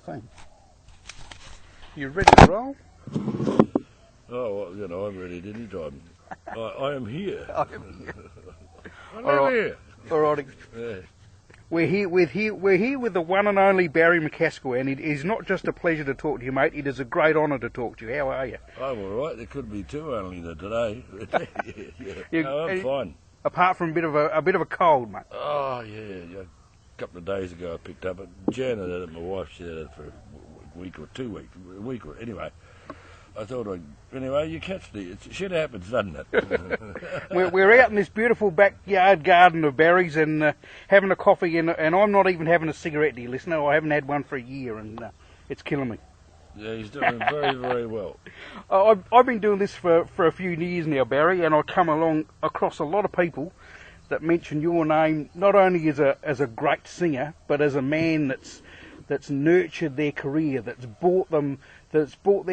thing. You ready to roll? Oh, well, you know, I'm ready at any time. I am here. I am here. I'm All right. here. All right. Yeah. We're here with the one and only Barrie McKaskill, and it is not just a pleasure to talk to you, mate. It is a great honour to talk to you. How are you? I'm all right. There could be two only today. You- No, I'm fine. Apart from a bit of a cold, mate. Oh, yeah. A couple of days ago I picked up it. Jan had it, my wife, she had it for a week or 2 weeks. Anyway. I thought, anyway, you catch the... Shit happens, doesn't it? We're out in this beautiful backyard garden of Barry's and having a coffee, and I'm not even having a cigarette, dear listener. I haven't had one for a year, and it's killing me. Yeah, he's doing very, very well. I've been doing this for a few years now, Barry, and I come across a lot of people that mention your name not only as a great singer, but as a man that's nurtured their career, that's brought their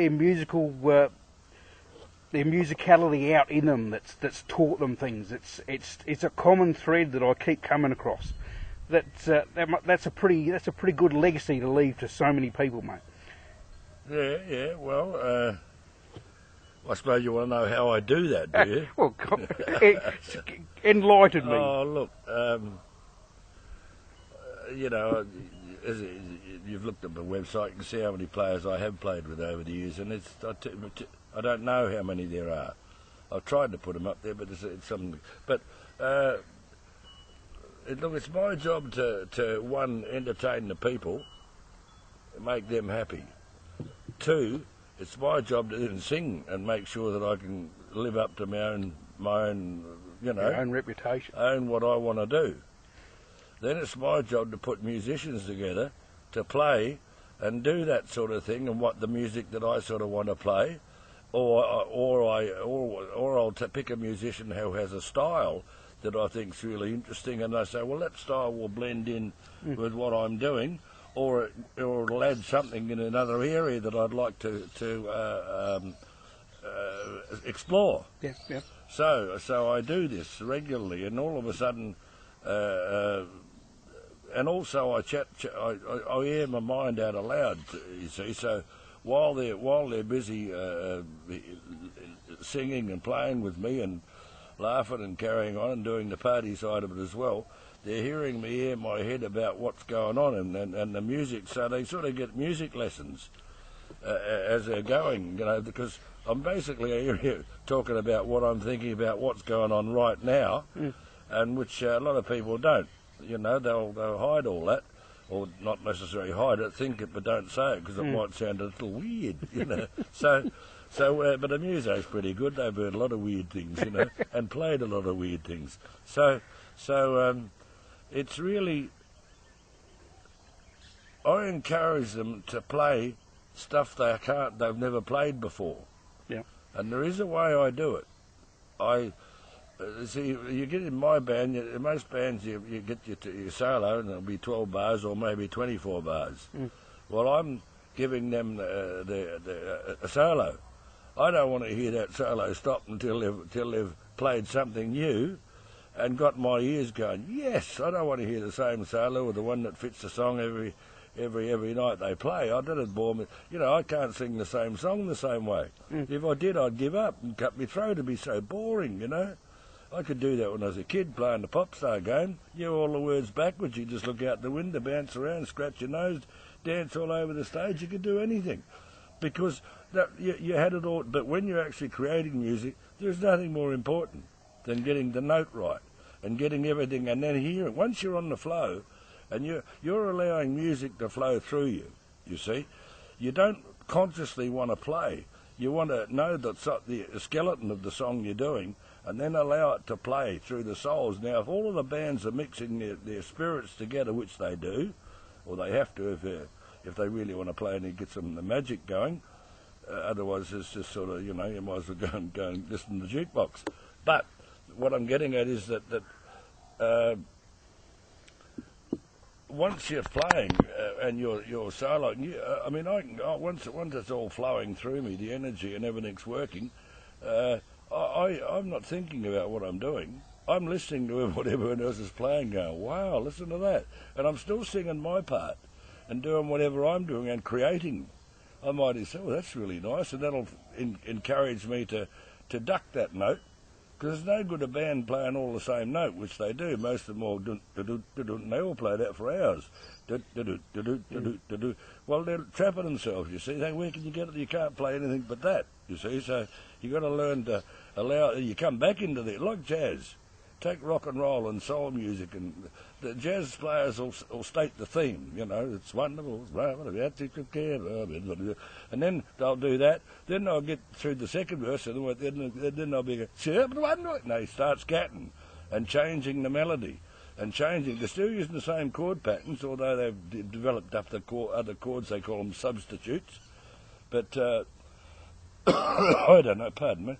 musicality out in them, that's taught them things. It's a common thread that I keep coming across. That's a pretty good legacy to leave to so many people, mate. Yeah. Well, I suppose you want to know how I do that, do you? Well, enlighten me. Oh, look, you know, you've looked at my website, you can see how many players I have played with over the years, and I don't know how many there are. I've tried to put them up there, but it's something. But look, it's my job to one, entertain the people, make them happy. Two, it's my job to then sing and make sure that I can live up to my own, you know, Your own reputation. own what I want to do. Then it's my job to put musicians together to play and do that sort of thing, and what the music that I sort of want to play, or I'll pick a musician who has a style that I think's really interesting, and I say, well, that style will blend in with what I'm doing, or it'll add something in another area that I'd like to explore. Yeah. So I do this regularly, and all of a sudden, and also I air my mind out aloud. You see, so while they're busy singing and playing with me and laughing and carrying on and doing the party side of it as well, they're hearing me air my head about what's going on and the music. So they sort of get music lessons as they're going, you know, because I'm basically here talking about what I'm thinking about, what's going on right now, and which a lot of people don't. You know, they'll hide all that, or not necessarily hide it, think it, but don't say it because it might sound a little weird, you know. So, but the music's pretty good. They've heard a lot of weird things, you know, and played a lot of weird things. So it's really, I encourage them to play stuff they've never played before. Yeah. And there is a way I do it. See, you get in my band, in most bands you get your solo and it'll be 12 bars or maybe 24 bars. Well, I'm giving them a solo. I don't want to hear that solo stop until they've played something new and got my ears going. Yes, I don't want to hear the same solo or the one that fits the song every night they play. That'd bore me. You know, I can't sing the same song the same way. If I did, I'd give up and cut my throat. It'd be so boring, you know. I could do that when I was a kid playing the pop star game. You hear all the words backwards. You just look out the window, bounce around, scratch your nose, dance all over the stage. You could do anything because you had it all. But when you're actually creating music, there's nothing more important than getting the note right and getting everything, and then hearing. Once you're on the flow, and you're allowing music to flow through you. You see, you don't consciously want to play. You want to know the skeleton of the song you're doing, and then allow it to play through the souls. Now, if all of the bands are mixing their spirits together, which they do, or they have to if they really want to play and get the magic going, otherwise it's just sort of, you know, you might as well go and listen to the jukebox. But what I'm getting at is that once you're playing and you're soloing, I mean, once it's all flowing through me, the energy and everything's working, I'm not thinking about what I'm doing. I'm listening to what everyone else is playing, going, wow, listen to that. And I'm still singing my part. and doing whatever I'm doing and creating. I might say, well, that's really nice, and that'll encourage me to duck that note, because there's no good a band playing all the same note, which they do. Most of them all do, and they all play that for hours. Well, they're trapping themselves, you see. Where can you get it? You can't play anything but that, you see. So you've got to learn to allow, you come back into it, like jazz. Take rock and roll and soul music, and the jazz players will state the theme, you know, it's wonderful, and then they'll do that, then they'll get through the second verse, and then they'll be, and they start scatting and changing the melody, and changing, they're still using the same chord patterns, although they've developed up the other chords, they call them substitutes, but, I don't know, pardon me.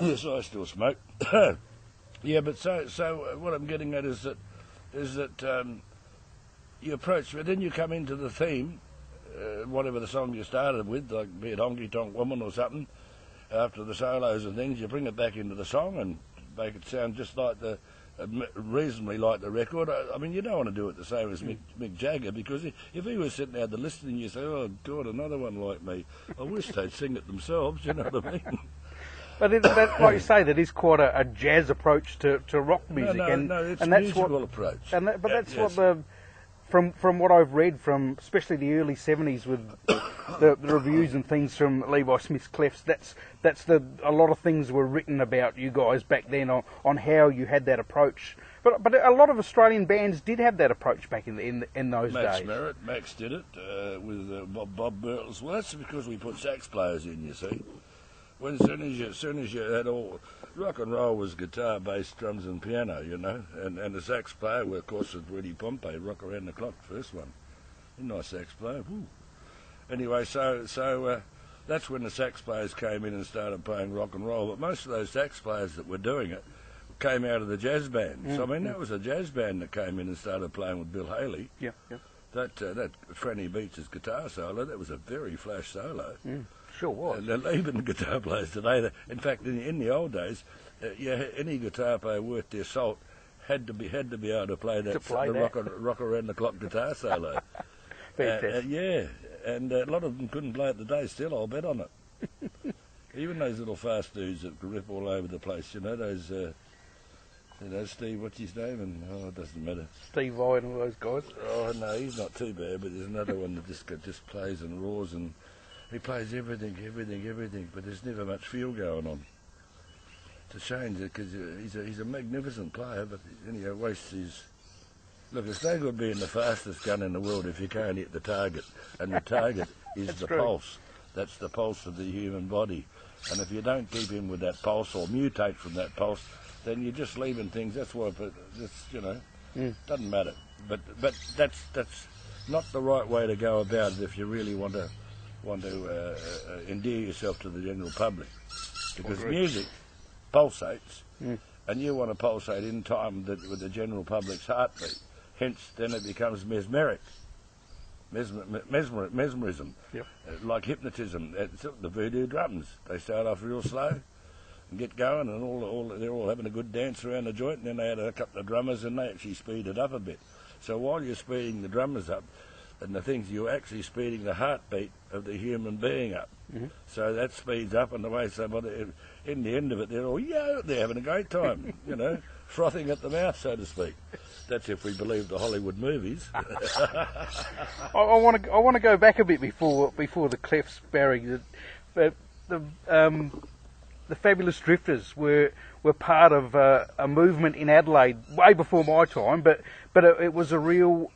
Yes, I still smoke. Yeah, but so what I'm getting at is that you approach, but then you come into the theme, whatever the song you started with, like be it Honky Tonk Woman or something. After the solos and things, you bring it back into the song and make it sound just like reasonably like the record. I mean, you don't want to do it the same as Mick Jagger, because if he was sitting there listening, you say, "Oh God, another one like me." I wish they'd sing it themselves. You know what I mean? But like you say, that is quite a jazz approach to rock music. No, it's a musical approach. But that's what from what I've read from, especially the early '70s with the reviews and things from Levi Smith's Clefs. That's a lot of things were written about you guys back then on how you had that approach. But a lot of Australian bands did have that approach back in those days. Max did it with Bob Birtles. Well, that's because we put sax players in, you see. As soon as you had all rock and roll was guitar, bass, drums, and piano, you know, and the sax player, of course, was Rudy Pompey, Rock Around the Clock, first one, a nice sax player. Woo. Anyway, so that's when the sax players came in and started playing rock and roll. But most of those sax players that were doing it came out of the jazz bands. I mean, that was a jazz band that came in and started playing with Bill Haley. Yeah. That Franny Beach's guitar solo, that was a very flash solo. Sure was. And even the guitar players today, in fact, in the old days, any guitar player worth their salt had to be able to play that. Rock Around the Clock guitar solo. And a lot of them couldn't play it today. Still, I'll bet on it. Even those little fast dudes that could rip all over the place, you know, those. Steve, what's his name? And it doesn't matter. Steve Vai and all those guys. Oh no, he's not too bad, but there's another one that just plays and roars, and he plays everything, but there's never much feel going on. It's a shame, because he's a magnificent player, but anyhow, wastes his. Look, it's no good being the fastest gun in the world if you can't hit the target, and the target is the pulse. That's the pulse of the human body, and if you don't keep in with that pulse or mutate from that pulse, then you're just leaving things. That's why, doesn't matter. But that's not the right way to go about it if you really want to endear yourself to the general public, because music pulsates, and you want to pulsate in time with the general public's heartbeat. Hence, then it becomes mesmeric. Mesmerism, like hypnotism. The voodoo drums, they start off real slow and get going, and they're all having a good dance around the joint, and then they had a couple of drummers and they actually speed it up a bit. So while you're speeding the drummers up and the things, you're actually speeding the heartbeat of the human being up. So that speeds up, and the way in the end of it, they're all they're having a great time, you know, frothing at the mouth, so to speak. That's if we believe the Hollywood movies. I want to go back a bit before the Clefs, Barry. The Fabulous Drifters were part of a movement in Adelaide way before my time, but it was a real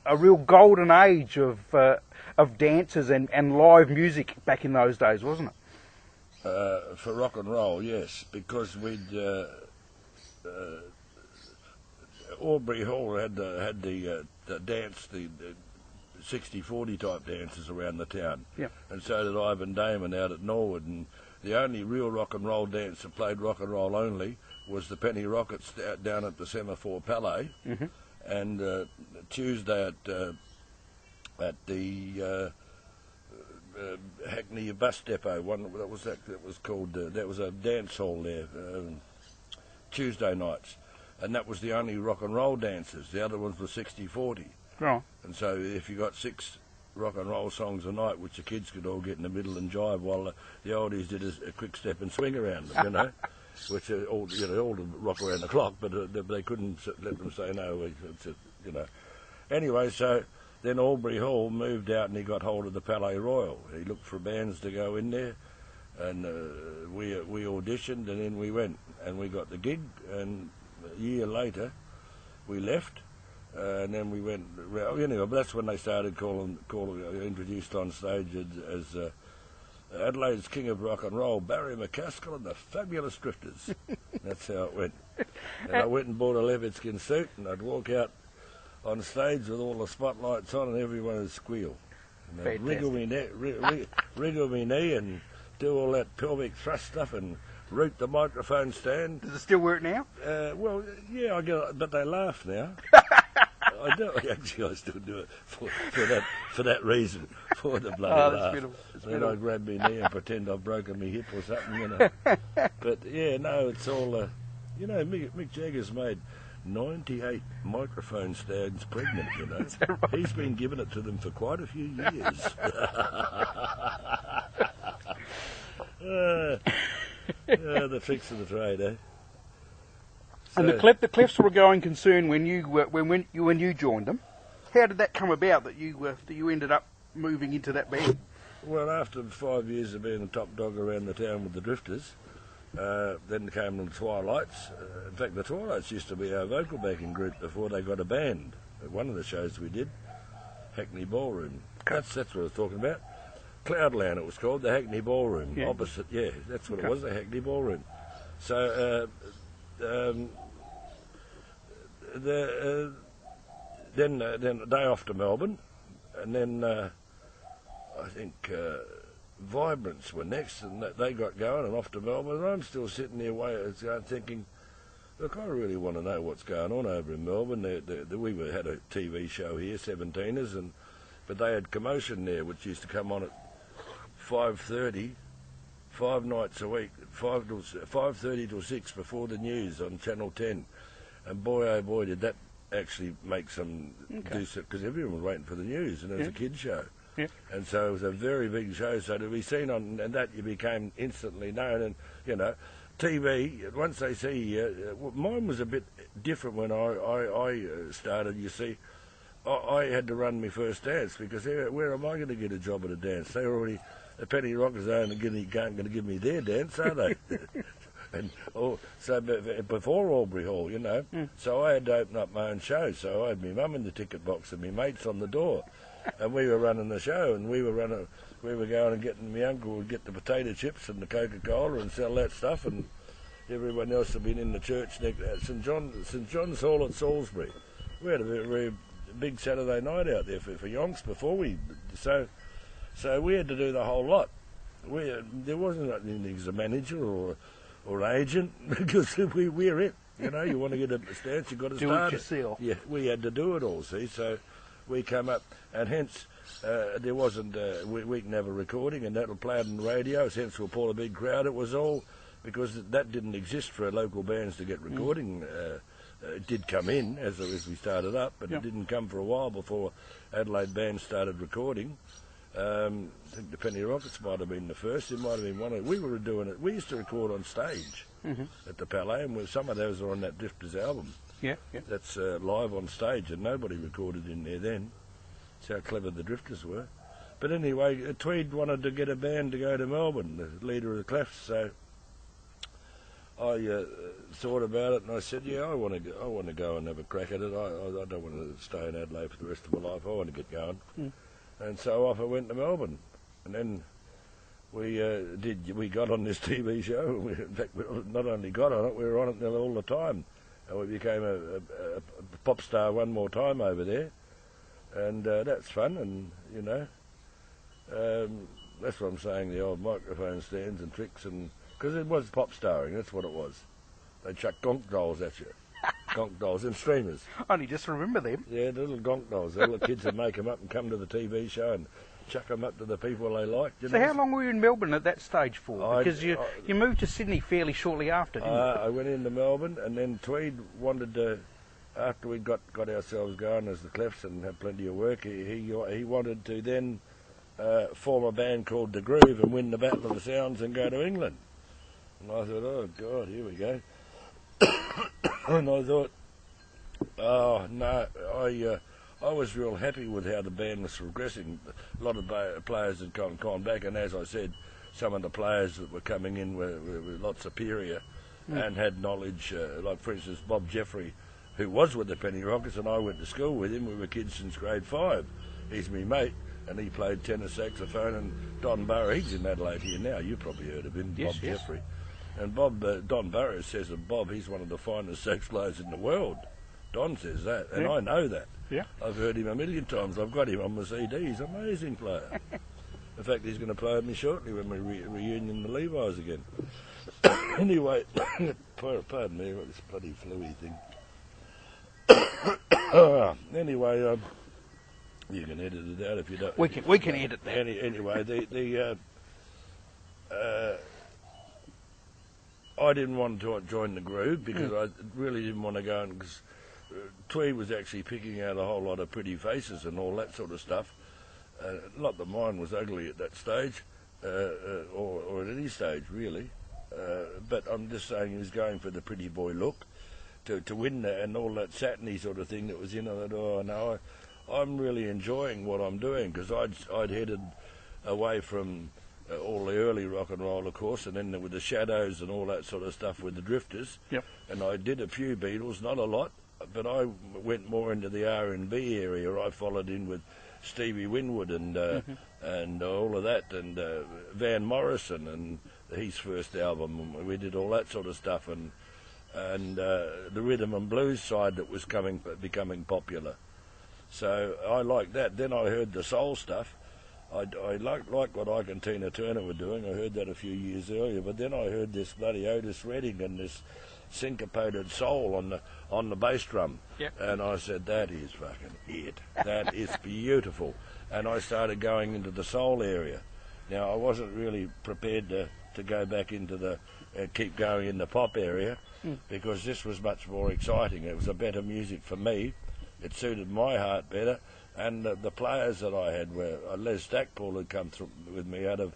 golden age of dancers and live music back in those days, wasn't it? For rock and roll, yes, because we'd Aubrey Hall had the dance, the 60-40 type dances around the town, and so did Ivan Damon out at Norwood, and the only real rock and roll dance that played rock and roll only was the Penny Rockets down at the Semaphore Palais, and Tuesday at the Hackney bus depot. That was called. That was a dance hall there. Tuesday nights, and that was the only rock and roll dances. The other ones were 60-40. Right. And so if you got 6 rock and roll songs a night, which the kids could all get in the middle and jive, while the oldies did a quick step and swing around them, you know, which all to rock around the clock, but they couldn't let them say no, you know. Anyway, so then Albury Hall moved out and he got hold of the Palais Royal. He looked for bands to go in there, and we auditioned, and then we went and we got the gig, and a year later we left. And then we went, anyway, but that's when they started introduced on stage as Adelaide's King of Rock and Roll, Barrie McKaskill and the Fabulous Drifters. That's how it went. And I went and bought a leopard skin suit, and I'd walk out on stage with all the spotlights on, and everyone would squeal. And I'd wriggle me knee and do all that pelvic thrust stuff and root the microphone stand. Does it still work now? Well, yeah, but they laugh now. I do. Actually, I still do it for that reason, for the bloody laugh. Beautiful. Then I grab my knee and pretend I've broken my hip or something, you know. But yeah, no, it's all. You know, Mick Jagger's made 98 microphone stands pregnant. You know, right? He's been giving it to them for quite a few years. The tricks of the trade, eh? And the Clefs were a going concern when you joined them. How did that come about that you ended up moving into that band? Well, after 5 years of being a top dog around the town with the Drifters, then came the Twilights. In fact, the Twilights used to be our vocal backing group before they got a band. At one of the shows we did, Hackney Ballroom. That's what I was talking about. Cloudland, it was called, the Hackney Ballroom. Yeah. Opposite, yeah, that's what it was, the Hackney Ballroom. So. Then a day off to Melbourne, and then I think Vibrants were next, and they got going and off to Melbourne. And I'm still sitting there thinking, look, I really want to know what's going on over in Melbourne. We had a TV show here, 17ers, but they had Commotion there, which used to come on at 5:30. 5 nights a week, 5:30 till 6 before the news on Channel 10, and boy oh boy did that actually make some do so, because everyone was waiting for the news, and it was a kids show, and so it was a very big show. So to be seen on and that, you became instantly known, and you know, TV. Once they see mine was a bit different when I started. You see, I had to run my first dance because where am I going to get a job at a dance? They were already. The Penny Rockers aren't going to give me their dance, are they? And so before Albury Hall, you know. So I had to open up my own show. So I had my mum in the ticket box and my mates on the door, and we were running the show. And we were going and getting. My uncle would get the potato chips and the Coca-Cola and sell that stuff, and everyone else had been in the church next at St John's Hall at Salisbury. We had a very big Saturday night out there for yonks before we So we had to do the whole lot. There wasn't anything as a manager or agent because we're it. You know, you want to get a stance, you've got to start do it yourself. Yeah, we had to do it all. See, so we come up, and hence there wasn't. We can have a recording, and that'll play it on the radio. Hence we'll pull a big crowd. It was all because that didn't exist for local bands to get recording. It did come in as we started up, but it didn't come for a while before Adelaide bands started recording. I think the Penny Rockets might have been the first. It might have been one of. We were doing it. We used to record on stage at the Palais, and some of those are on that Drifters album. Yeah. That's live on stage, and nobody recorded in there then. That's how clever the Drifters were. But anyway, Tweed wanted to get a band to go to Melbourne, the leader of the Clefs. So I thought about it, and I said, "Yeah, I want to go and have a crack at it. I don't want to stay in Adelaide for the rest of my life. I want to get going." And so off I went to Melbourne, and then we got on this TV show. In fact, we not only got on it, we were on it all the time, and we became a pop star one more time over there, and that's fun. And you know, that's what I'm saying. The old microphone stands and tricks, and because it was pop starring, that's what it was. They chuck gonk dolls at you. Gonk dolls and streamers. I only just remember them. Yeah, the little gonk dolls. The little kids would make them up and come to the TV show and chuck them up to the people they liked. So how long were you in Melbourne at that stage for? Because you moved to Sydney fairly shortly after, didn't you? I went into Melbourne, and then Tweed wanted to after we got ourselves going as the Clefs and had plenty of work, he wanted to then form a band called The Groove and win the Battle of the Sounds and go to England. And I thought, oh God, here we go. And I thought, oh no, I was real happy with how the band was progressing. A lot of players had gone back, and as I said, some of the players that were coming in were a lot superior and had knowledge. Like, for instance, Bob Jeffrey, who was with the Penny Rockets, and I went to school with him. We were kids since grade 5. He's my mate, and he played tenor saxophone. And Don Burrow, he's in Adelaide here now. You probably heard of him, yes, Bob yes. Jeffrey. And Don Burrow says of Bob, he's one of the finest sax players in the world. Don says that, and I know that. Yeah. I've heard him a million times. I've got him on my CD. He's an amazing player. In fact, he's going to play with me shortly when we reunion the Levi's again. Anyway, pardon me, this bloody fluey thing. Anyway, you can edit it out if you don't. We can edit that. Anyway, I didn't want to join the Groove because I really didn't want to go, because Tweed was actually picking out a whole lot of pretty faces and all that sort of stuff. Not that mine was ugly at that stage, or at any stage really. But I'm just saying he was going for the pretty boy look to win that, and all that satiny sort of thing that was in. I thought, oh no, I'm really enjoying what I'm doing, because I'd headed away from all the early rock and roll, of course, and then with the Shadows and all that sort of stuff with the Drifters. Yep. And I did a few Beatles, not a lot, but I went more into the R&B area. I followed in with Stevie Winwood and all of that, and Van Morrison and his first album. We did all that sort of stuff, and the rhythm and blues side that was becoming popular. So I liked that. Then I heard the soul stuff. I liked what Ike and Tina Turner were doing. I heard that a few years earlier, but then I heard this bloody Otis Redding and this syncopated soul on the bass drum. Yep. And I said, that is fucking it. That is beautiful. And I started going into the soul area. Now, I wasn't really prepared to go back into keep going in the pop area, because this was much more exciting. It was a better music for me. It suited my heart better. And the players that I had were Les Stackpole, had come through with me out of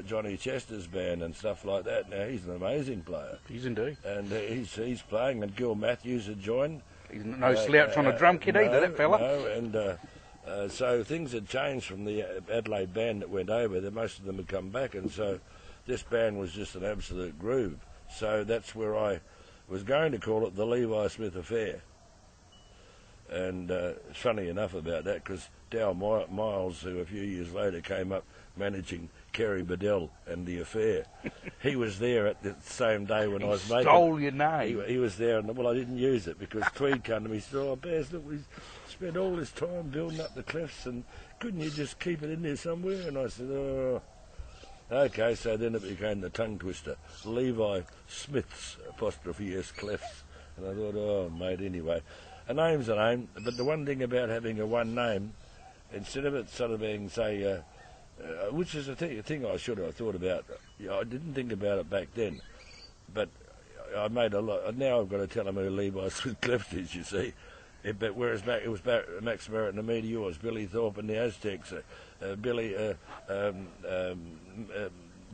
Johnny Chester's band and stuff like that. Now, he's an amazing player. He's indeed. And he's playing, and Gil Matthews had joined. He's no slouch on a drum kit either, that fella. No, and so things had changed from the Adelaide band that went over. Most of them had come back, and so this band was just an absolute groove. So that's where I was going to call it the Levi Smith Affair. And it's funny enough about that, because Dow Miles, who a few years later came up managing Kerry Bedell and The Affair, he was there at the same day when I was making it. Stole your name. He was there, and well, I didn't use it, because Tweed came to me and said, oh, Baz, look, we spent all this time building up the Clefs, and couldn't you just keep it in there somewhere? And I said, oh, okay. So then it became the tongue twister, Levi Smith's 'S Clefs. And I thought, oh, mate, anyway. A name's a name, but the one thing about having a one name, instead of it sort of being, say, which is a thing I should have thought about. I didn't think about it back then, but I made a lot. Now I've got to tell them who Levi Smith Clefs is, you see. But whereas back it was Max Merritt and the Meteors, Billy Thorpe and the Aztecs,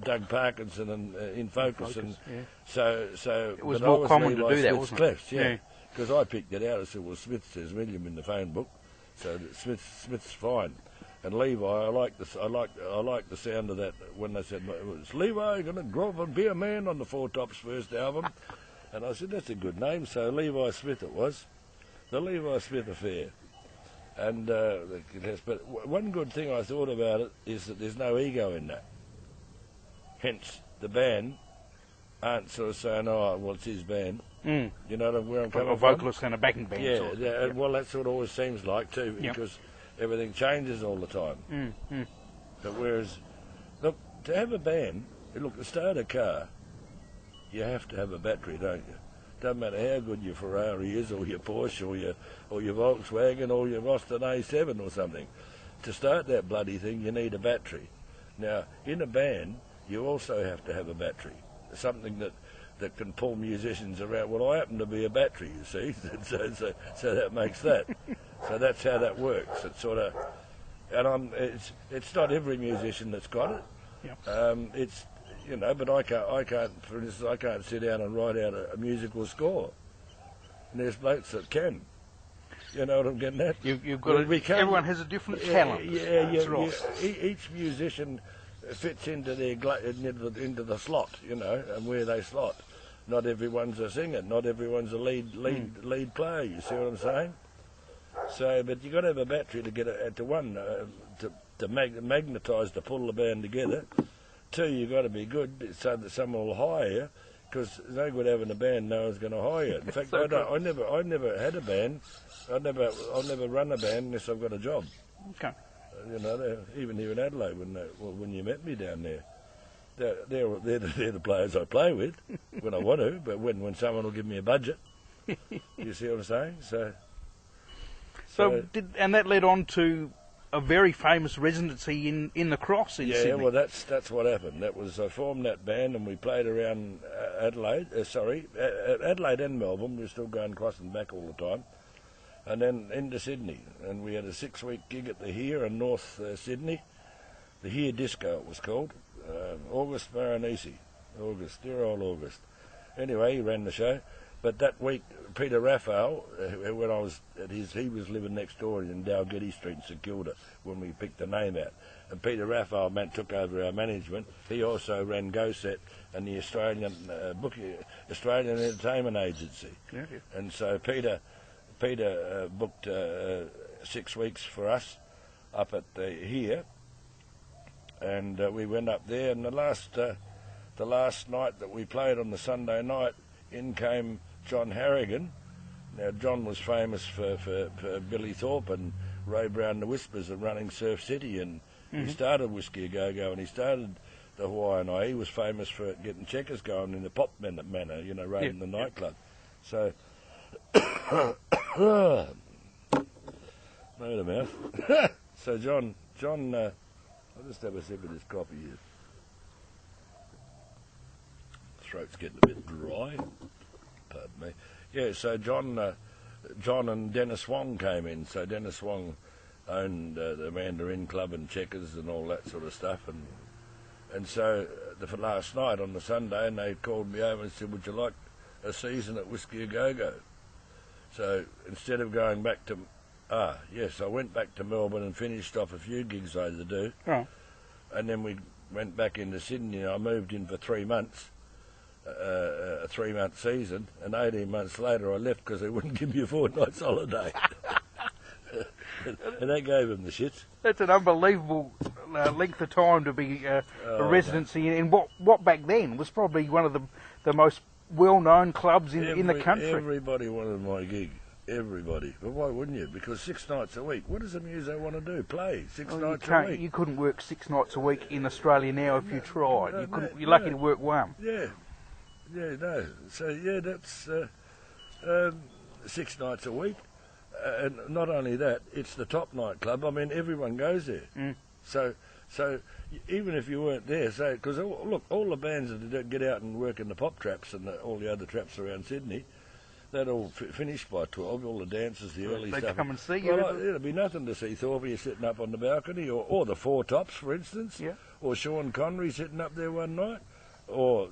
Doug Parkinson and In Focus, and yeah. So it was more common to do that, wasn't it? Clefs, yeah. Because I picked it out. I said, well, Smith says William in the phone book, so Smith's fine. And Levi, I like the sound of that when they said, "Is Levi going to grow up and be a man?" on the Four Tops first album, and I said, that's a good name. So Levi Smith it was, the Levi Smith Affair. And but one good thing I thought about it is that there's no ego in that. Hence, the band aren't sort of saying, "Oh, well, it's his band." You know where I'm coming from? A vocalist and a backing band. Yeah, sort of. yeah. Well, that's what it always seems like too, because everything changes all the time. But whereas, look, to have a band, look, to start a car, you have to have a battery, don't you? Doesn't matter how good your Ferrari is, or your Porsche, or your Volkswagen, or your Austin A7 or something. To start that bloody thing, you need a battery. Now, in a band, you also have to have a battery, something that that can pull musicians around. Well, I happen to be a battery, you see, so that makes that. So that's how that works. It's sort of, and it's not every musician that's got it. Yep. It's, you know, but I can't. For instance, I can't sit down and write out a musical score. And there's blokes that can. You know what I'm getting at? You've got everyone has a different talent. Yeah. Each musician fits into into the slot, you know, and where they slot. Not everyone's a singer. Not everyone's a lead player. You see what I'm saying? So, but you've got to have a battery to get it to one, to magnetise, to pull the band together. Two, you've got to be good so that someone will hire you, because there's no good having a band no one's going to hire you. In fact, So I never had a band. I'll never run a band unless I've got a job. Okay. You know, even here in Adelaide, when you met me down there, they're the players I play with when I want to. But when someone will give me a budget, you see what I'm saying? So and that led on to a very famous residency in the Cross in Sydney. Yeah, well, that's what happened. That was, I formed that band and we played around Adelaide. Adelaide and Melbourne. We were still going crossing back all the time, and then into Sydney. And we had a 6-week gig at the Here in North Sydney. The Here Disco it was called. August Maronisi. Dear old August. Anyway, he ran the show. But that week, Peter Raphael, when I was at he was living next door in Dalgety Street in St Kilda when we picked the name out. And Peter Raphael took over our management. He also ran Go Set and the Australian Entertainment Agency. Yeah. And so Peter booked 6 weeks for us up at Here, and we went up there. And the last night that we played on the Sunday night, in came John Harrigan. Now, John was famous for Billy Thorpe and Ray Brown and the Whispers and running Surf City, and he started Whiskey A Go-Go, and he started the Hawaiian Eye. He was famous for getting checkers going in the pop manner, you know, running the nightclub. So, no mouth. So John, I'll just have a sip of this coffee here. Throat's getting a bit dry. Pardon me. Yeah, so John and Dennis Wong came in. So Dennis Wong owned the Mandarin Club and Checkers and all that sort of stuff. And so for last night on the Sunday, and they called me over and said, "Would you like a season at Whiskey A Go-Go?" So instead of going back to... yes, I went back to Melbourne and finished off a few gigs I had to do. Oh. And then we went back into Sydney, and I moved in for 3 months. A 3-month season, and 18 months later I left because they wouldn't give me a fortnight's holiday. And that gave them the shits. That's an unbelievable length of time to be a residency in what back then was probably one of the most well-known clubs in the country. Everybody wanted my gig. Everybody. But why wouldn't you? Because 6 nights a week. What does a muso want to do? Play 6 nights a week. You couldn't work 6 nights a week in Australia now if you tried. You're lucky to work one. Yeah. Yeah, no. So, yeah, that's 6 nights a week. And not only that, it's the top nightclub. I mean, everyone goes there. Mm. So even if you weren't there, because look, all the bands that get out and work in the pop traps and all the other traps around Sydney, they'd all finish by 12, all the dances, the early stuff. They'd come and see you. Well, it'd be nothing to see Thorpe sitting up on the balcony, or the Four Tops, for instance, or Sean Connery sitting up there one night, or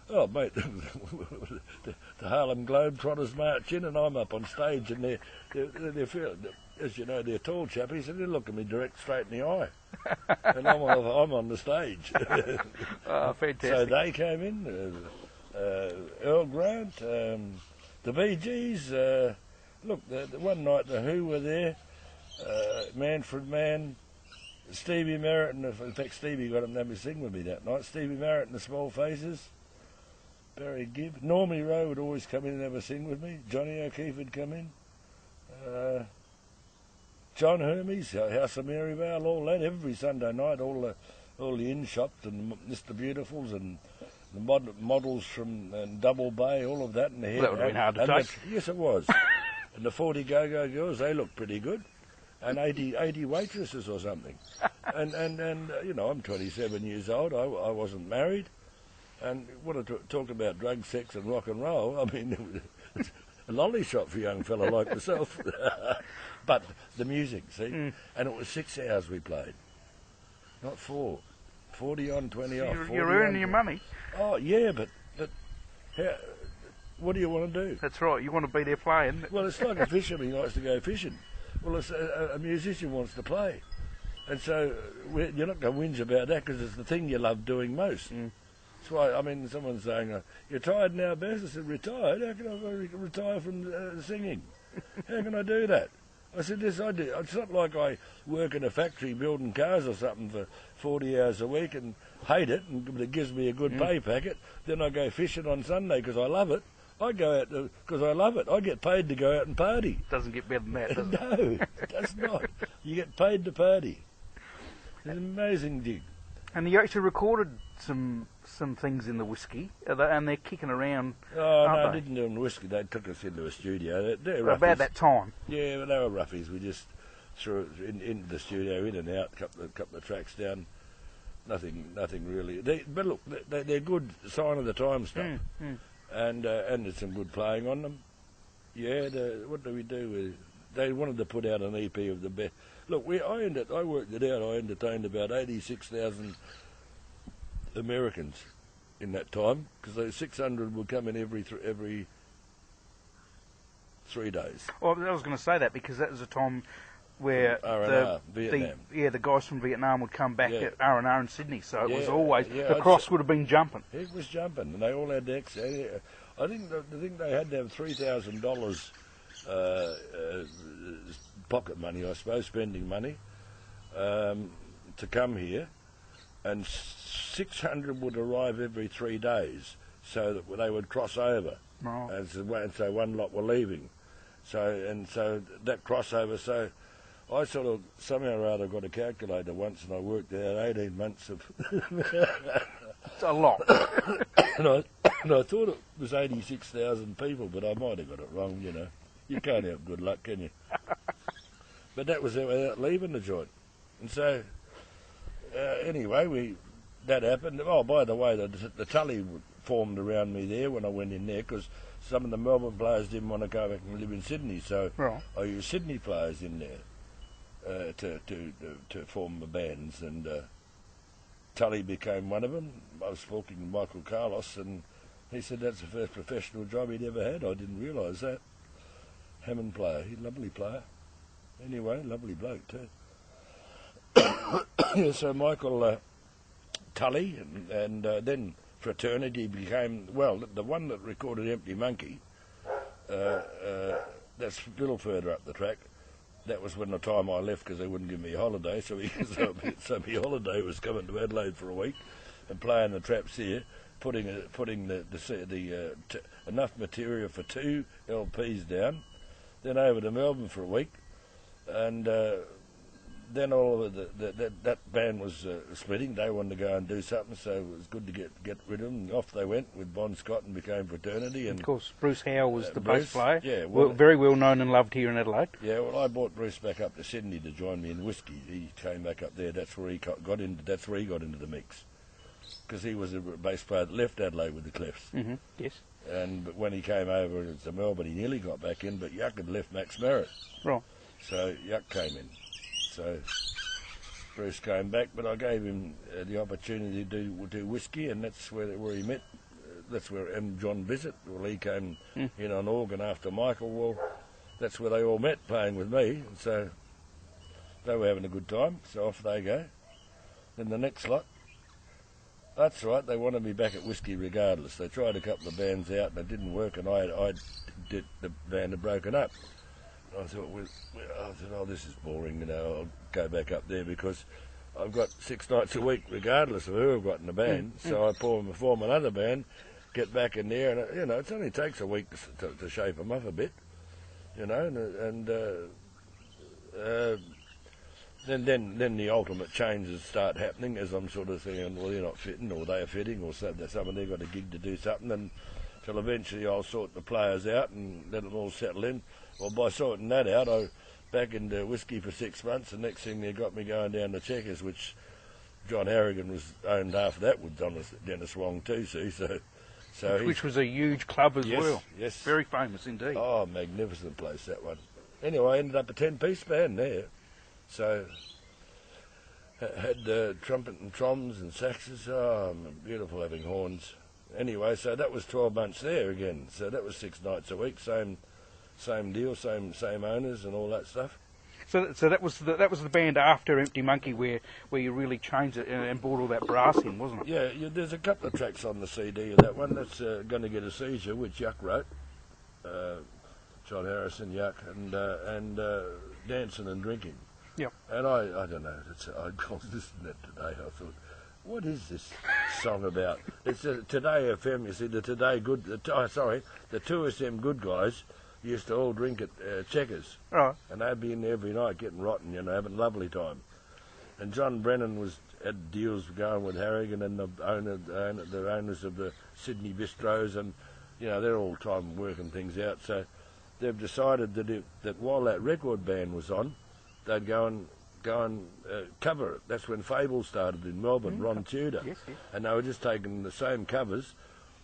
oh, mate, the Harlem Globetrotters march in, and I'm up on stage, and they're as you know, they're tall chappies, and they look at me straight in the eye, and I'm on the stage. Oh, fantastic! So they came in, Earl Grant, the Bee Gees. Look, the one night the Who were there, Manfred Mann, Stevie Merritt, in fact Stevie got him to have me sing with me that night. Stevie Merritt and the Small Faces. Barry Gibb. Normie Rowe would always come in and have a sing with me. Johnny O'Keefe would come in. John Hermes, House of Mary Vale, all that. Every Sunday night, all the in-shops and Mr. Beautifuls and the models from Double Bay, all of that. And the hair. That would have been hard to take. Yes, it was. And the 40 Go-Go girls, they looked pretty good. And 80 waitresses or something. And you know, I'm 27 years old. I wasn't married. And want to talk about drugs, sex and rock and roll, I mean, it's a lolly shop for a young fella like myself. But the music, see? And it was 6 hours we played, not 4. 40 on, 20 off. You're earning your money. Oh, yeah, but how, what do you want to do? That's right, you want to be there playing. Well, it's like a fisherman likes to go fishing. Well, it's a musician wants to play. And so you're not going to whinge about that because it's the thing you love doing most. That's why, I mean, someone's saying, you're tired now, Bess? I said, retired? How can I retire from singing? How can I do that? I said, yes, I do. It's not like I work in a factory building cars or something for 40 hours a week and hate it, and it gives me a good pay packet. Then I go fishing on Sunday because I love it. I go out because I love it. I get paid to go out and party. Doesn't get better than that, does it? No, it does not. You get paid to party. It's an amazing gig. And you actually recorded some things in the whiskey, and they're kicking around. Oh, no, I didn't do them in the whiskey. They took us into a studio. They're roughies. About that time. Yeah, but they were roughies. We just threw it into the studio, in and out, couple of tracks down. Nothing really. But look, they're good sign of the time stuff. And there's some good playing on them. Yeah, what do we do? They wanted to put out an EP of the best. Look, I worked it out. I entertained about 86,000 Americans in that time because those 600 would come in every 3 days. Well, I was going to say that because that was a time where Vietnam. the guys from Vietnam would come back at R&R in Sydney, so it was always the cross would have been jumping. It was jumping, and they all had decks. I think they had to have $3,000 pocket money, I suppose, spending money, to come here, and 600 would arrive every 3 days, so that they would cross over, and so one lot were leaving, so that crossover. So I sort of somehow or other got a calculator once, and I worked out 18 months of. It's a lot. and I thought it was 86,000 people, but I might have got it wrong. You know, you can't have good luck, can you? But that was without leaving the joint, and so anyway, that happened. Oh, by the way, the Tully formed around me there when I went in there because some of the Melbourne players didn't want to go back and live in Sydney, so I used Sydney players in there to form the bands, and Tully became one of them. I was talking to Michael Carlos, and he said that's the first professional job he'd ever had. I didn't realise that. Hammond player, he's a lovely player. Anyway, lovely bloke too. So Michael Tully, and then Fraternity became, well, the one that recorded Empty Monkey, that's a little further up the track. That was when the time I left because they wouldn't give me a holiday, so my holiday was coming to Adelaide for a week and playing the traps here, putting enough material for 2 LPs down, then over to Melbourne for a week, and then all of that band was splitting. They wanted to go and do something, so it was good to get rid of them. And off they went with Bon Scott and became Fraternity. And of course, Bruce Howe was the bass player. Yeah, very well known and loved here in Adelaide. Yeah, well, I brought Bruce back up to Sydney to join me in whiskey. He came back up there. That's where he got into the mix, because he was a bass player that left Adelaide with the Clefs. Yes. But when he came over to Melbourne, he nearly got back in, but Yuck had left Max Merritt. Right. So Yuck came in. So Bruce came back, but I gave him the opportunity to do whiskey, and that's where he met. That's where John Bissett. Well, he came in on organ after Michael. Well, that's where they all met, playing with me. And so they were having a good time. So off they go. Then the next lot. That's right. They wanted me back at whiskey regardless. They tried a couple of bands out, and it didn't work. And the band had broken up. I thought, oh, this is boring, I'll go back up there because I've got 6 nights a week, regardless of who I've got in the band. So I form another band, get back in there, and, it only takes a week to shape them up a bit, and then the ultimate changes start happening as I'm sort of thinking, well, they're not fitting, or they're fitting, or some of them got a gig to do something, and till eventually I'll sort the players out and let them all settle in. Well, by sorting that out, I back into whiskey for 6 months. The next thing they got me going down to Checkers, which John Harrigan was owned half of that with Dennis Wong too, see, which was a huge club as well. Yes. Very famous indeed. Oh, magnificent place, that one. Anyway, I ended up a 10-piece band there. So, had trumpet and troms and saxes. Oh, beautiful having horns. Anyway, so that was 12 months there again. So that was 6 nights a week, same deal, same owners and all that stuff. So that was the band after Empty Monkey where you really changed it and brought all that brass in, wasn't it? Yeah, there's a couple of tracks on the CD of that one. That's Going to Get a Seizure, which Yuck wrote. John Harrison, Yuck, and Dancing and Drinking. Yep. And I don't know, I was listening to that today, I thought, what is this song about? It's Today FM, you see, the 2SM good guys used to all drink at Checkers. Right. And they'd be in there every night getting rotten, having a lovely time. And John Brennan had deals going with Harrigan and the owners of the Sydney bistros, and, they're all time working things out. So they've decided that while that record band was on, they'd go and cover it. That's when Fable started in Melbourne, Ron Tudor. Yes. And they were just taking the same covers.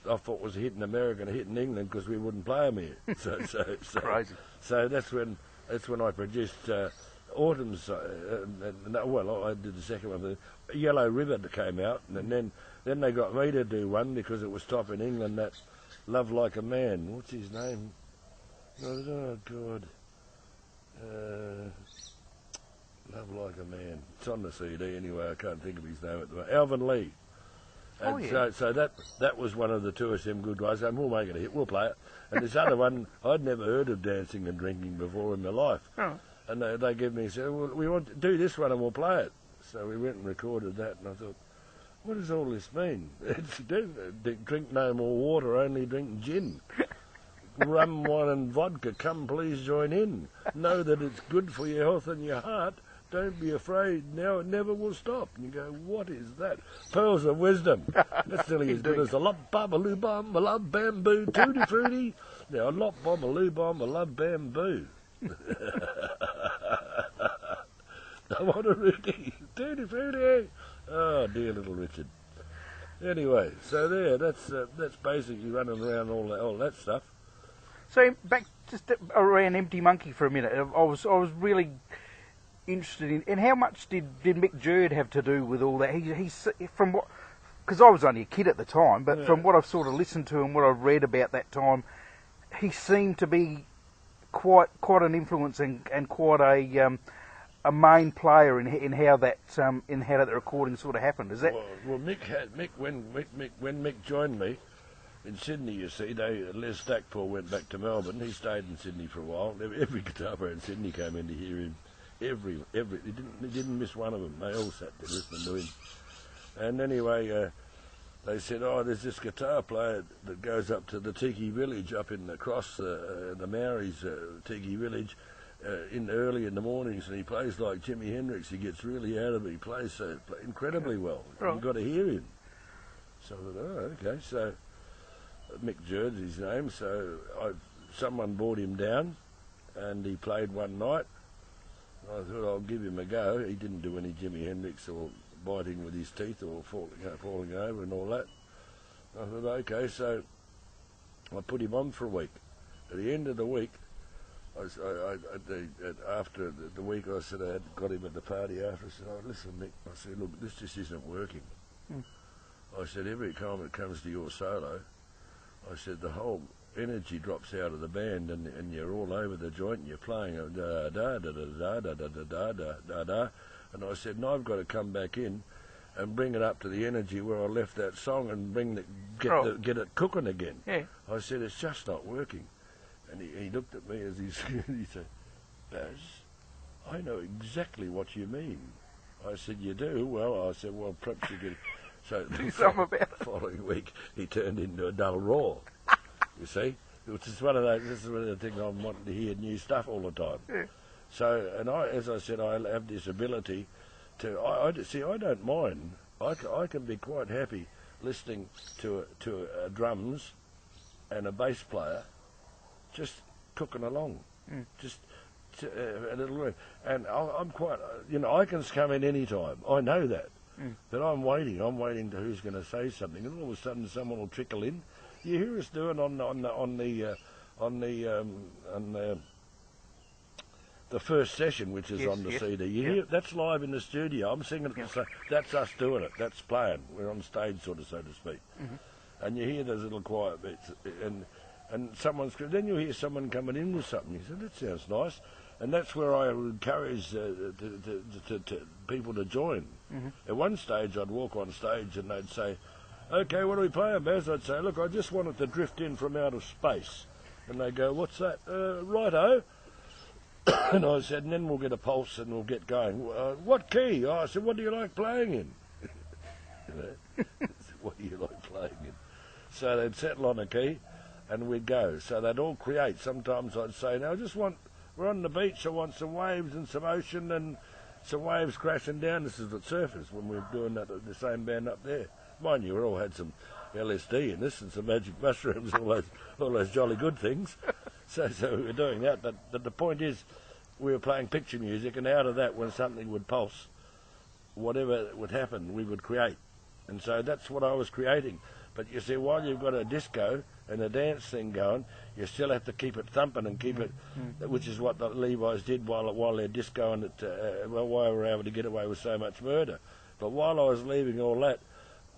I thought was a hit in America and a hit in England because we wouldn't play them here. So Crazy. So that's when I produced Autumn's. I did the second one. Yellow River that came out, and then they got me to do one because it was top in England. That Love Like a Man. What's his name? Oh God. Love Like a Man. It's on the CD anyway. I can't think of his name at the moment. Alvin Lee. And so that was one of the 2SM good guys saying, we'll make it a hit, we'll play it. And this other one, I'd never heard of Dancing and Drinking before in my life. Oh. And they gave me, said, well, we want to do this one and we'll play it. So we went and recorded that, and I thought, what does all this mean? It's drink no more water, only drink gin. Rum, wine and vodka, come please join in. Know that it's good for your health and your heart. Don't be afraid, now it never will stop. And you go, what is that? Pearls of wisdom. That's nearly as good as a lop bomb, a loo bomb, a love bamboo, tutti frutti. Now a lop bomb, a loo bomb, a love bamboo. I want a Rudy, tutti frutti. Oh, dear little Richard. Anyway, so that's basically running around all that stuff. So back just around Empty Monkey for a minute. I was really interested in how much did Mick Jerd have to do with all that? He's from what, because I was only a kid at the time, but from what I've sort of listened to and what I've read about that time, he seemed to be quite an influence and quite a main player in how that recording sort of happened. Is that? Well, when Mick joined me in Sydney, you see, Les Stackpole went back to Melbourne. He stayed in Sydney for a while. Every guitar player in Sydney came in to hear him. He didn't miss one of them. They all sat there listening to him. And anyway, they said, there's this guitar player that goes up to the Tiki Village up across the Maoris Tiki Village early in the mornings, and he plays like Jimi Hendrix. He gets really out of it. He plays incredibly well. Right. You've got to hear him. So I thought, okay. So Mick Jerd's his name. So someone brought him down, and he played one night. I thought I'll give him a go. He didn't do any Jimi Hendrix or biting with his teeth or falling over and all that. I thought, okay, so I put him on for a week. At the end of the week, after the week, I said I had got him at the party after. I said, listen, Mick, I said, look, this just isn't working. I said, every time it comes to your solo, I said, the whole energy drops out of the band, and you're all over the joint, and you're playing da da da da da da da da da da da. And I said, no, I've got to come back in and bring it up to the energy where I left that song and get it cooking again. Yeah. I said, it's just not working. And he looked at me as he said, Baz, I know exactly what you mean. I said, you do? Well, I said, well, perhaps you could. So the following week, he turned into a dull raw. You see, which is one of those. This is one of the things I'm wanting to hear new stuff all the time. Yeah. So, and as I said, I have this ability to. I don't mind. I can be quite happy listening to drums and a bass player just cooking along, just a little. And I'm quite. I can come in any time. I know that. But I'm waiting to who's going to say something, and all of a sudden someone will trickle in. You hear us doing on the first session, which is on the CD. You hear that's live in the studio. I'm singing it. So that's us doing it. That's playing. We're on stage, sort of, so to speak. And you hear those little quiet bits, and someone's. Then you hear someone coming in with something. You say, that sounds nice. And that's where I encourage people to join. At one stage, I'd walk on stage and they'd say, "Okay, what are we playing, Baz?" I'd say, "Look, I just wanted to drift in from outer space." And they go, "What's that?" "Righto." And I said, "And then we'll get a pulse and we'll get going." "What key?" I said, "What do you like playing in?" What do you like playing in? So they'd settle on a key and we'd go. So they'd all create. Sometimes I'd say, "Now I just want... We're on the beach, I want some waves and some ocean and some waves crashing down." This is at Surfers when we were doing that at the same band up there. Mind you, we all had some LSD in this and some magic mushrooms, all those jolly good things. So we were doing that. But the point is, we were playing picture music, and out of that, when something would pulse, whatever would happen, we would create. And so that's what I was creating. But you see, while you've got a disco and a dance thing going, you still have to keep it thumping and keep it, which is what the Levi's did while they're discoing it, why we were able to get away with so much murder. But while I was leaving all that,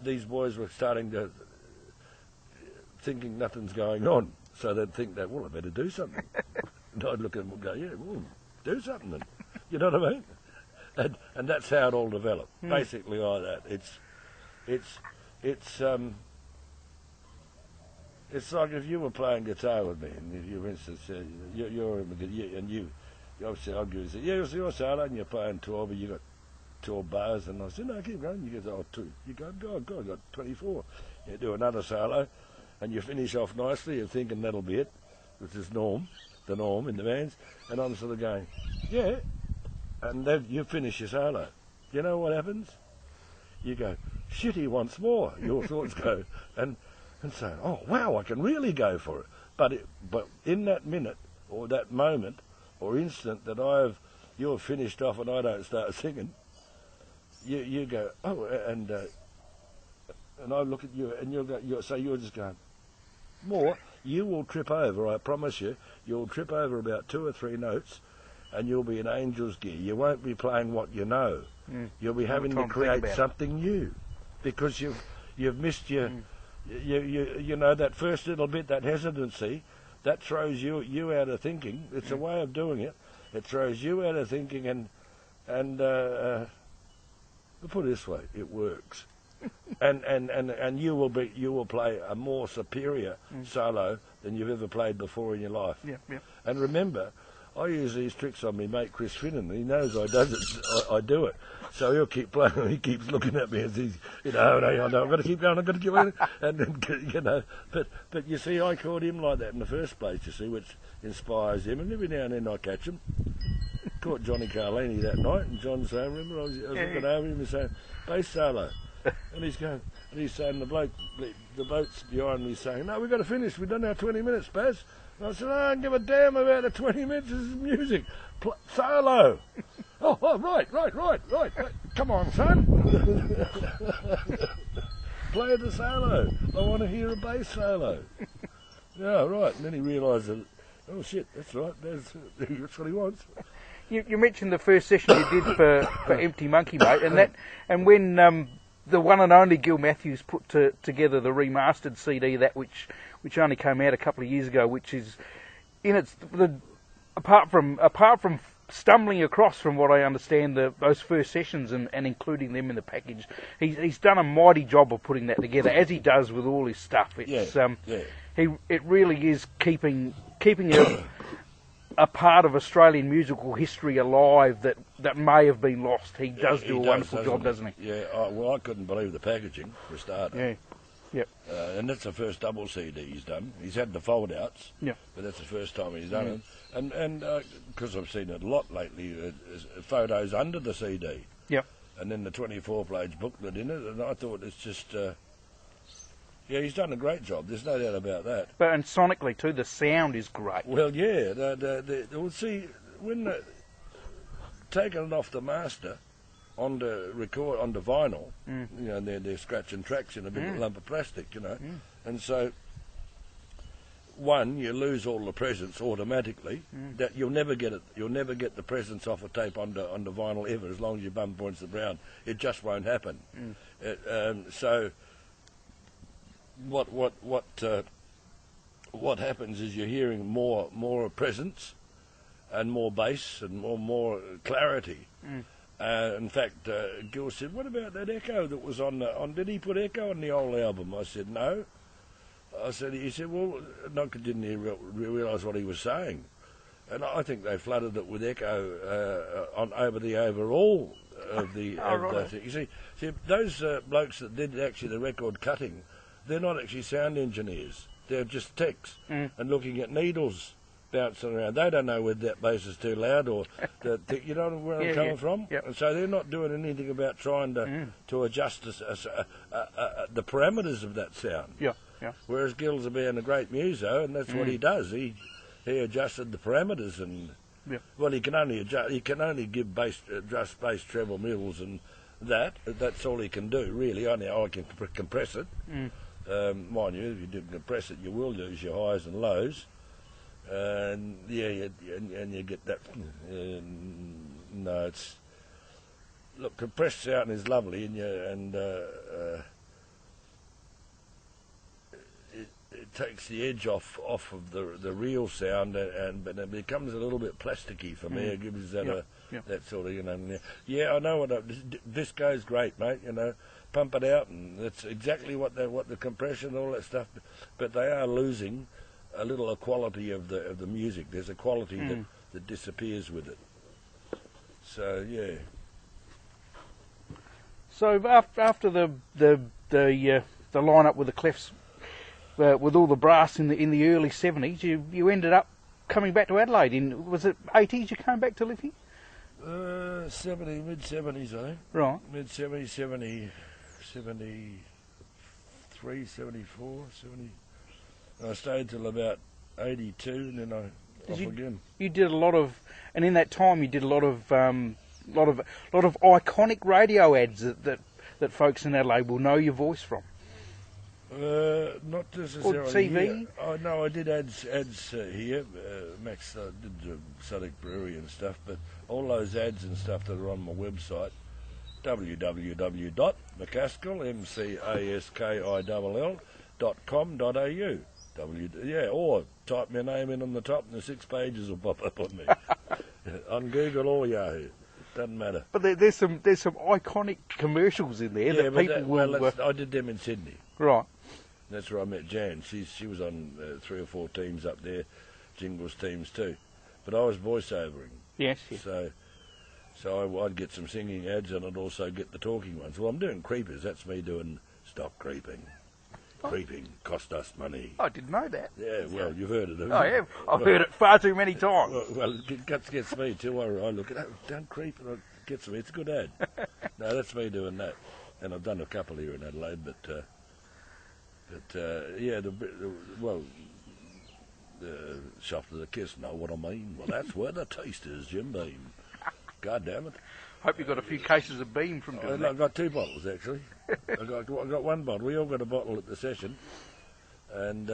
these boys were starting to thinking nothing's going on. So they'd think that, well, I better do something. And I'd look at them and go, yeah, well, do something then. You know what I mean? And that's how it all developed, basically like that. It's like if you were playing guitar with me, and if you, for instance, you obviously I'd give you, yeah, it's your solo, and you're playing 12, but you got 12 bars, and I said, no, keep going. You go, 2. You go, oh, God, I got 24. You do another solo, and you finish off nicely, you're thinking that'll be it, which is the norm in the bands, and I'm sort of going, yeah, and then you finish your solo. You know what happens? You go, shit, he wants more. Your thoughts go, and say, oh, wow, I can really go for it. But in that minute, or that moment, or instant that you're finished off and I don't start singing, you go, oh, and I look at you, and you're just going, more, you will trip over, I promise you, you'll trip over about 2 or 3 notes, and you'll be in angel's gear. You won't be playing what you know. You'll be having to create something new, because you've missed your... You know, that first little bit, that hesitancy, that throws you out of thinking. It's a way of doing it. It throws you out of thinking, and put it this way, it works. and you will play a more superior solo than you've ever played before in your life. Yeah. And remember, I use these tricks on me mate Chris Finnan. He knows I do it. So he'll keep playing. He keeps looking at me as he's, I know, I've got to keep going. I've got to keep going. And then, but you see, I caught him like that in the first place. You see, which inspires him. And every now and then I catch him. Caught Johnny Carlini that night, and John's saying, remember, I was looking over him and saying, bass solo. And he's saying, the bloke's behind me saying, no, we've got to finish. We've done our 20 minutes, Baz. And I said, I don't give a damn about the 20 minutes. This is music. Solo. Oh, right. Come on, son. Play the solo. I want to hear a bass solo. Yeah, right. And then he realised that, oh, shit, that's right. That's what he wants. You mentioned the first session you did for Empty Monkey, mate, and when the one and only Gil Matthews put together the remastered CD, that which only came out a couple of years ago, which is in its apart from stumbling across, from what I understand, those first sessions and including them in the package, he's done a mighty job of putting that together, as he does with all his stuff. It's it really is keeping a part of Australian musical history alive that may have been lost. He does do a wonderful job, doesn't he? Yeah, well, I couldn't believe the packaging, for a starter. Yeah. Yep. And that's the first double CD he's done. He's had the fold-outs, but that's the first time he's done it. And because I've seen it a lot lately, photos under the CD. Yep. And then the 24-page booklet in it, and I thought it's just... yeah, he's done a great job. There's no doubt about that. And sonically too, the sound is great. Well, yeah. Well, see, when taking it off the master, onto vinyl, you know, they're scratching tracks in a big lump of plastic, you know, and so one, you lose all the presence automatically. That you'll never get it. You'll never get the presence off a tape onto vinyl ever, as long as your bum points to the ground. It just won't happen. So what happens is you're hearing more presence and more bass and more clarity. In fact, Gil said, "What about that echo that was on? Did he put echo on the old album?" I said, "No." He said, "Well, no, didn't he realise what he was saying?" And I think they flooded it with echo over the overall of the thing. You see, those blokes that did actually the record cutting, they're not actually sound engineers. They're just techs and looking at needles bouncing around. They don't know whether that bass is too loud or you know where I'm coming from. Yep. And so they're not doing anything about trying to adjust the parameters of that sound. Yeah. Yeah. Whereas Gil's being a great muso, and that's what he does. He adjusted the parameters, and well, he can only give bass, adjust bass, treble, middles, and that's all he can do really. I can compress it. Mind you, if you didn't compress it, you will lose your highs and lows, and you get that. No, it's look, compressed sound is lovely, and it takes the edge off of the real sound, but it becomes a little bit plasticky for me. It gives that that sort of, you know. Yeah, I know what this goes great, mate. You know, pump it out, and that's exactly what the compression and all that stuff. But they are losing a little of quality of the music. There's a quality that disappears with it. So yeah. So after the lineup with the Clefs. With all the brass in the early 70s, you ended up coming back to Adelaide. Was it 80s you came back to live here? Mid-70s, I think. Right. Mid-70s, 73, 74, 70. I stayed till about 82, and then I off again. You did a lot of, and in that time you did a lot of iconic radio ads that folks in Adelaide will know your voice from. Not necessarily. Or TV? Here. Oh, no, I did ads here. Max did the Suddick Brewery and stuff, but all those ads and stuff that are on my website, www.mckaskill.com.au. Or type my name in on the top and the 6 pages will pop up on me. On Google or Yahoo. Doesn't matter. But there's some iconic commercials in there that people will... I did them in Sydney. Right. That's where I met Jan. She was on 3 or 4 teams up there, Jingles teams too. But I was voiceovering. Yes. So I'd get some singing ads and I'd also get the talking ones. Well, I'm doing creepers. That's me doing stop creeping. Creeping cost us money. I didn't know that. Yeah, well, you've heard it, haven't you? I have. I've heard it far too many times. Well, it gets me too. I look at it, don't creep, and it gets me. It's a good ad. No, that's me doing that. And I've done a couple here in Adelaide, but yeah, the Shop of the Kiss know what I mean. Well, that's where the taste is, Jim Beam. God damn it. Hope you got a few cases of Beam from doing that. I've got 2 bottles, actually. I got 1 bottle. We all got a bottle at the session. And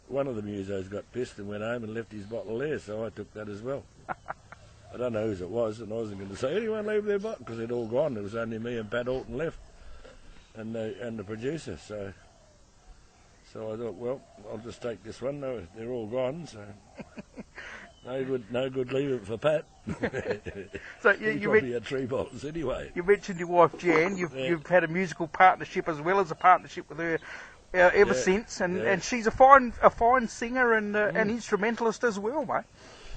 one of the musos got pissed and went home and left his bottle there, so I took that as well. I don't know whose it was, and I wasn't going to say, anyone leave their bottle, because they'd all gone. There was only me and Pat Alton left, and the producer, so I thought, well, I'll just take this one. No, they're all gone, so... No good leaving for Pat. So you probably had 3 bottles anyway. You mentioned your wife Jan. You've had a musical partnership as well as a partnership with her ever since, and she's a fine singer and instrumentalist as well, mate.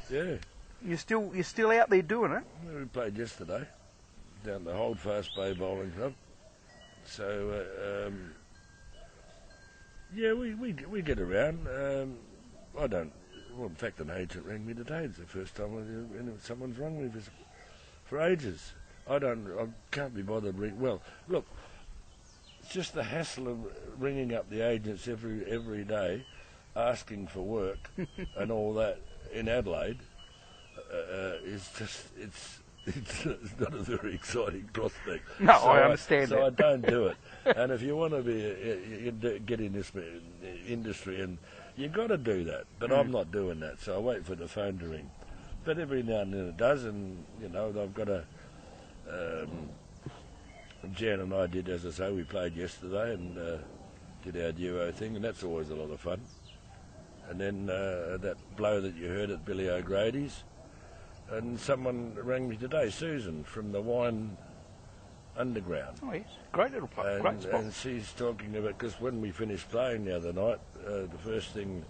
Yeah. You're still out there doing it. We played yesterday down the Holdfast Bay Bowling Club. So yeah, we get around. I don't. Well, in fact, an agent rang me today. It's the first time someone's rung me for ages. I can't be bothered. Well, look, it's just the hassle of ringing up the agents every day, asking for work and all that in Adelaide. Is just it's not a very exciting prospect. No, so I understand so that. I don't do it. And if you want to get in this industry, and you've got to do that. But I'm not doing that, so I wait for the phone to ring. But every now and then it does, and I've got a. Jan and I did, as I say, we played yesterday and did our duo thing, and that's always a lot of fun. And then that blow that you heard at Billy O'Grady's, and someone rang me today, Susan, from the Wine Underground. Oh yes, great little place, great spot. And she's talking about, because when we finished playing the other night, the first thing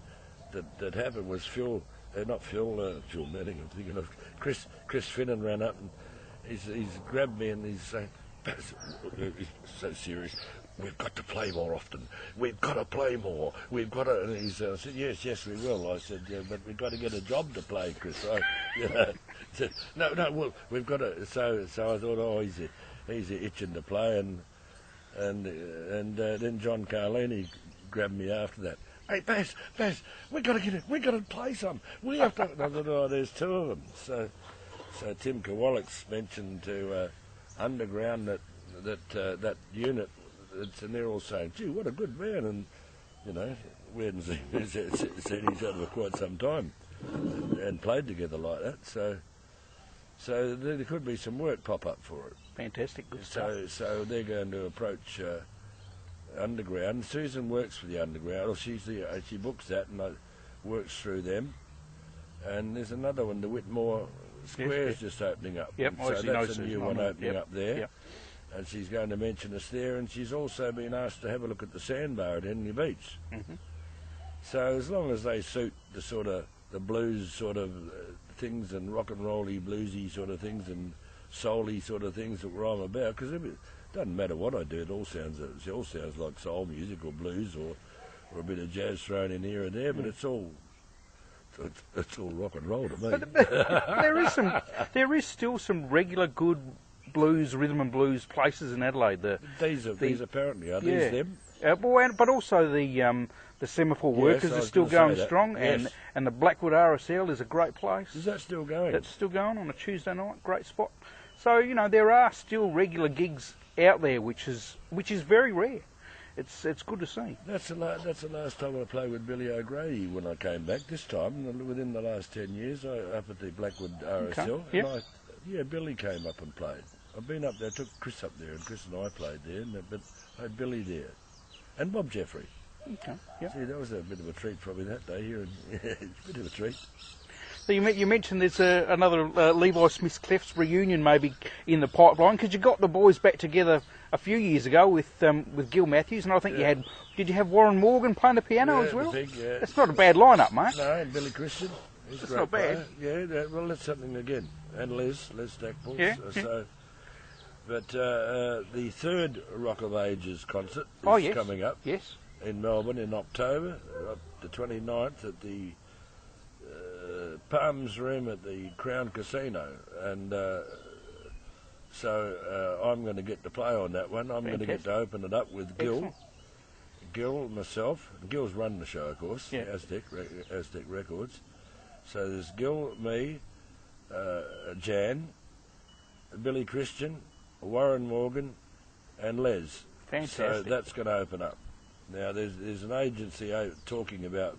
that happened was Phil Manning, I'm thinking of Chris Finnan ran up and he's grabbed me and he's saying, he's so serious, we've got to play more often. We've got to play more. We've got to. And I said, yes, we will. I said, yeah, but we've got to get a job to play, Chris. Said, no, well, we've got to. So I thought, oh, he's itching to play, and then John Carlini grabbed me after that. Hey, Bass, we've got to get it. We've got to play some. We have to. And I thought, oh, there's two of them. So Tim Kowalik mentioned to Underground that unit. And they're all saying, gee, what a good man. And, we hadn't seen each other for quite some time and played together like that. So there could be some work pop up for it. Fantastic, good stuff. So they're going to approach Underground. Susan works for the Underground, or she books that and works through them. And there's another one, the Whitmore Square's just opening up. Yep, so that's a new one opening up there. Yep. And she's going to mention us there, and she's also been asked to have a look at the sandbar at Henley Beach. Mm-hmm. So as long as they suit the sort of the blues sort of things and rock and rolly bluesy sort of things and soul-y sort of things that I'm about, because it doesn't matter what I do, it all sounds like soul music or blues or a bit of jazz thrown in here and there, but it's all rock and roll to me. But there is still some regular good blues, rhythm and blues places in Adelaide. These apparently are these them. But also the Semaphore Workers are still going strong, yes. and the Blackwood RSL is a great place. Is that still going? That's still going on a Tuesday night, great spot. So there are still regular gigs out there, which is very rare. It's good to see. That's the last time I played with Billy O'Grady when I came back. This time, within the last 10 years, up at the Blackwood RSL. Okay. And Billy came up and played. I've been up there, took Chris up there, and Chris and I played there, but I had Billy there. And Bob Jeffrey. Okay, yep. See, that was a bit of a treat probably that day here. It's a bit of a treat. So you mentioned there's another Levi Smith Clef's reunion maybe in the pipeline, because you got the boys back together a few years ago with Gil Matthews, and I think did you have Warren Morgan playing the piano as well? That's not a bad lineup, mate. No, and Billy Christian. He's That's not bad. Player. Yeah, well, that's something again. And Les Stackpole. Yeah. But the third Rock of Ages concert is coming up in Melbourne in October, up the 29th at the Palms Room at the Crown Casino. And so I'm going to get to play on that one. I'm going to get to open it up with Gil. Excellent. Gil, myself. Gil's run the show, of course, Aztec Records. So there's Gil, me, Jan, Billy Christian, Warren Morgan, and Les. Fantastic. So that's going to open up. Now there's an agency talking about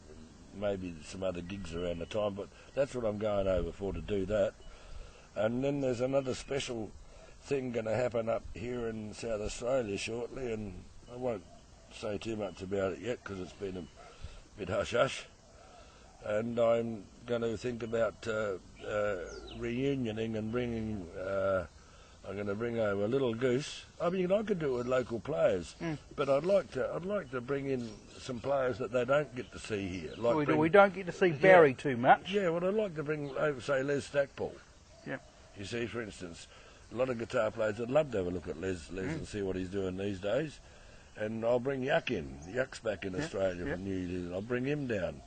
maybe some other gigs around the time, but that's what I'm going over for, to do that. And then there's another special thing going to happen up here in South Australia shortly, and I won't say too much about it yet because it's been a bit hush-hush. And I'm going to think about reunioning and bringing. I'm going to bring over a Little Goose. I mean, I could do it with local players, but I'd like to bring in some players that they don't get to see here. Like we don't get to see Barrie too much. Yeah, well, I'd like to bring over, say, Les Stackpole. Yeah. You see, for instance, a lot of guitar players would love to have a look at Les and see what he's doing these days. And I'll bring Yuck in. Yuck's back in Australia from New Zealand. I'll bring him down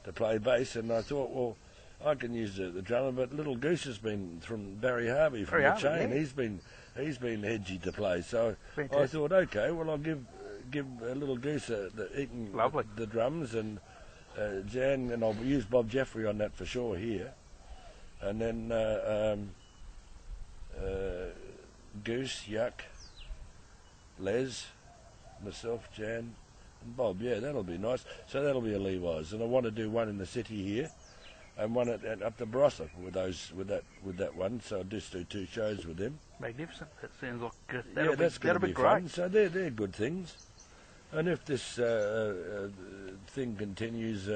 to play bass, and I thought, well, I can use the drummer, but Little Goose has been from Barry Harvey from the Chain. Yeah. He's been edgy to play, so I thought, okay, well, I'll give Little Goose the drums, and Jan, and I'll use Bob Jeffrey on that for sure here, and then Goose, Yuck, Les, myself, Jan, and Bob. Yeah, that'll be nice. So that'll be a Levi's, and I want to do one in the city here, and one up the Barossa with that one. So I'll just do 2 shows with them. Magnificent. That sounds like that'll be great. Fun. So they're good things. And if this thing continues,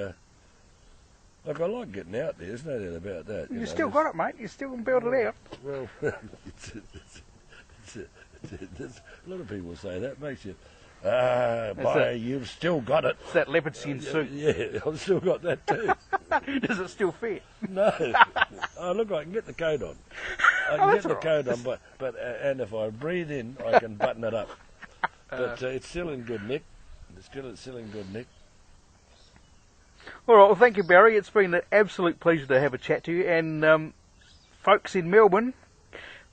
like I like getting out there. There's no doubt about that. You still got it, mate. You still can build it out. Well, a lot of people say that makes you. You've still got it. It's that leopard skin suit. Yeah, I've still got that too. Does it still fit? No. Oh, look, I can get the coat on. I can get the coat on, but and if I breathe in, I can button it up. But it's still in good nick. It's still in good nick. All right, well, thank you, Barry. It's been an absolute pleasure to have a chat to you. And folks in Melbourne,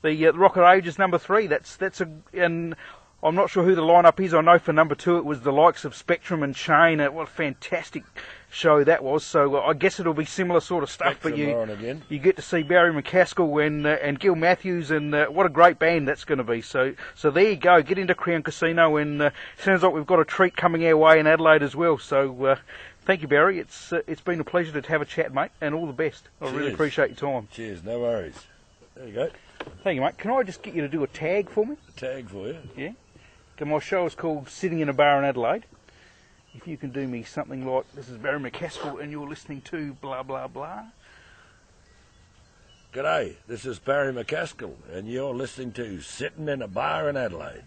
the Rocket Ages number 3. And I'm not sure who the lineup is. I know for number 2 it was the likes of Spectrum and Shane. What a fantastic show that was. So I guess it'll be similar sort of stuff. Spectrum but you get to see Barrie McKaskill and Gil Matthews, and what a great band that's going to be. So there you go. Get into Crown Casino, and sounds like we've got a treat coming our way in Adelaide as well. So thank you, Barry. It's been a pleasure to have a chat, mate, and all the best. I really appreciate your time. Cheers. No worries. There you go. Thank you, mate. Can I just get you to do a tag for me? A tag for you? Yeah. My show is called Sitting in a Bar in Adelaide. If you can do me something like, this is Barrie McKaskill and you're listening to blah, blah, blah. G'day, this is Barrie McKaskill and you're listening to Sitting in a Bar in Adelaide.